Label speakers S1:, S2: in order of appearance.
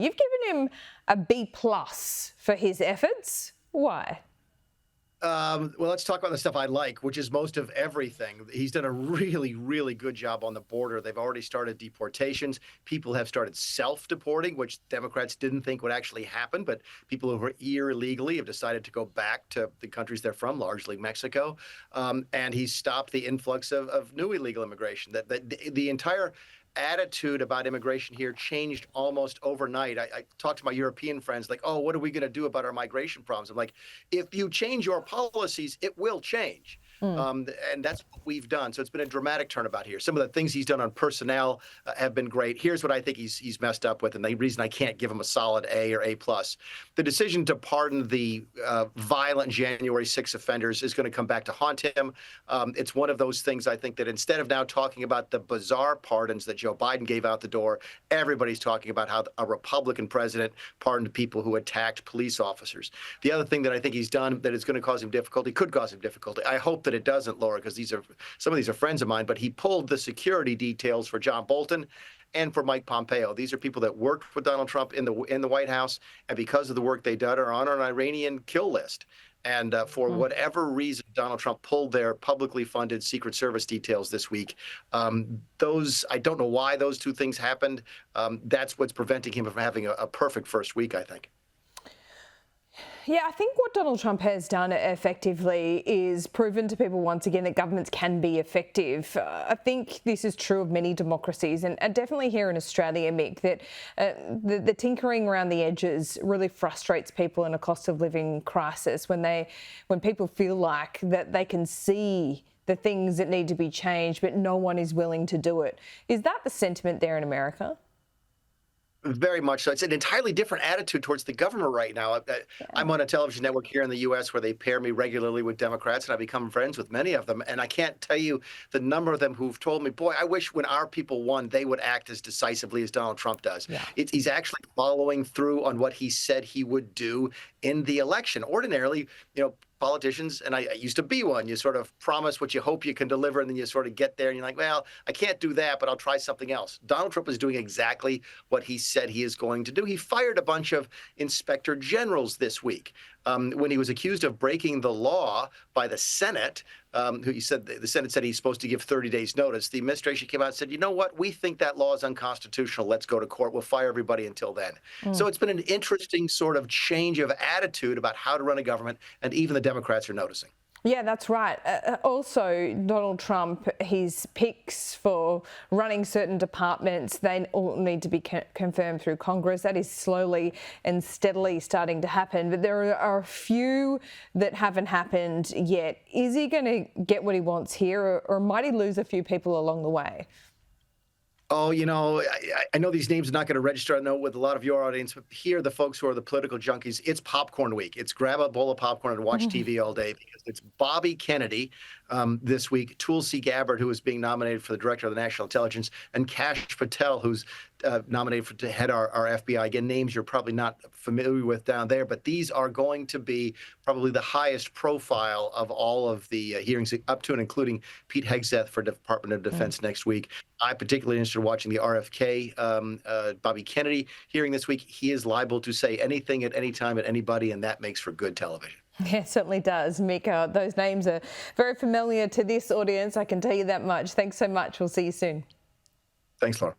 S1: You've given him a B+ for his efforts. Why?
S2: Well, let's talk about the stuff I like, which is most of everything. He's done a really, really good job on the border. They've already started deportations. People have started self-deporting, which Democrats didn't think would actually happen. But people who are here illegally have decided to go back to the countries they're from, largely Mexico. And he's stopped the influx of new illegal immigration. The entire attitude about immigration here changed almost overnight. I talked to my European friends like, oh, what are we going to do about our migration problems? I'm like, if you change your policies, it will change. And that's what we've done. So it's been a dramatic turnabout here. Some of the things he's done on personnel have been great. Here's what I think he's messed up with, and the reason I can't give him a solid A or A+. The decision to pardon the violent January 6 offenders is going to come back to haunt him. It's one of those things, I think, that instead of now talking about the bizarre pardons that Joe Biden gave out the door, everybody's talking about how a Republican president pardoned people who attacked police officers. The other thing that I think he's done that is going to cause him difficulty, could cause him difficulty, I hope that it doesn't, Laura, because some of these are friends of mine, but he pulled the security details for John Bolton and for Mike Pompeo. These are people that worked with Donald Trump in the White House, and because of the work they did, are on an Iranian kill list. And for whatever reason, Donald Trump pulled their publicly funded Secret Service details this week. I don't know why those two things happened. That's what's preventing him from having a perfect first week, I think.
S1: Yeah, I think what Donald Trump has done effectively is proven to people once again that governments can be effective. I think this is true of many democracies, and definitely here in Australia, Mick, that the tinkering around the edges really frustrates people in a cost of living crisis when people feel like that they can see the things that need to be changed, but no one is willing to do it. Is that the sentiment there in America?
S2: Very much so. It's an entirely different attitude towards the government right now. I'm on a television network here in the U.S. where they pair me regularly with Democrats, and I become friends with many of them. And I can't tell you the number of them who've told me, boy, I wish when our people won, they would act as decisively as Donald Trump does. Yeah. He's actually following through on what he said he would do in the election. Ordinarily, politicians, and I used to be one, you sort of promise what you hope you can deliver, and then you sort of get there and you're like, well, I can't do that, but I'll try something else. Donald Trump is doing exactly what he said he is going to do. He fired a bunch of inspector generals this week when he was accused of breaking the law by the Senate, who he said the Senate said he's supposed to give 30 days notice. The administration came out and said, you know what, we think that law is unconstitutional. Let's go to court. We'll fire everybody until then. So it's been an interesting sort of change of attitude about how to run a government, and even the Democrats are noticing.
S1: Yeah, that's right. Also, Donald Trump, his picks for running certain departments, they all need to be confirmed through Congress. That is slowly and steadily starting to happen. But there are a few that haven't happened yet. Is he going to get what he wants here, or might he lose a few people along the way?
S2: Oh, I know these names are not going to register, I know, with a lot of your audience, but here, the folks who are the political junkies, it's popcorn week. It's grab a bowl of popcorn and watch TV all day, because it's Bobby Kennedy this week, Tulsi Gabbard, who is being nominated for the Director of the National Intelligence, and Kash Patel, who's nominated to head our FBI. Again, names you're probably not familiar with down there, but these are going to be probably the highest profile of all of the hearings, up to and including Pete Hegseth for Department of Defense next week. I'm particularly interested in watching the RFK Bobby Kennedy hearing this week. He is liable to say anything at any time at anybody, and that makes for good television.
S1: Yeah, it certainly does, Mick. Those names are very familiar to this audience, I can tell you that much. Thanks so much. We'll see you soon.
S2: Thanks, Laura.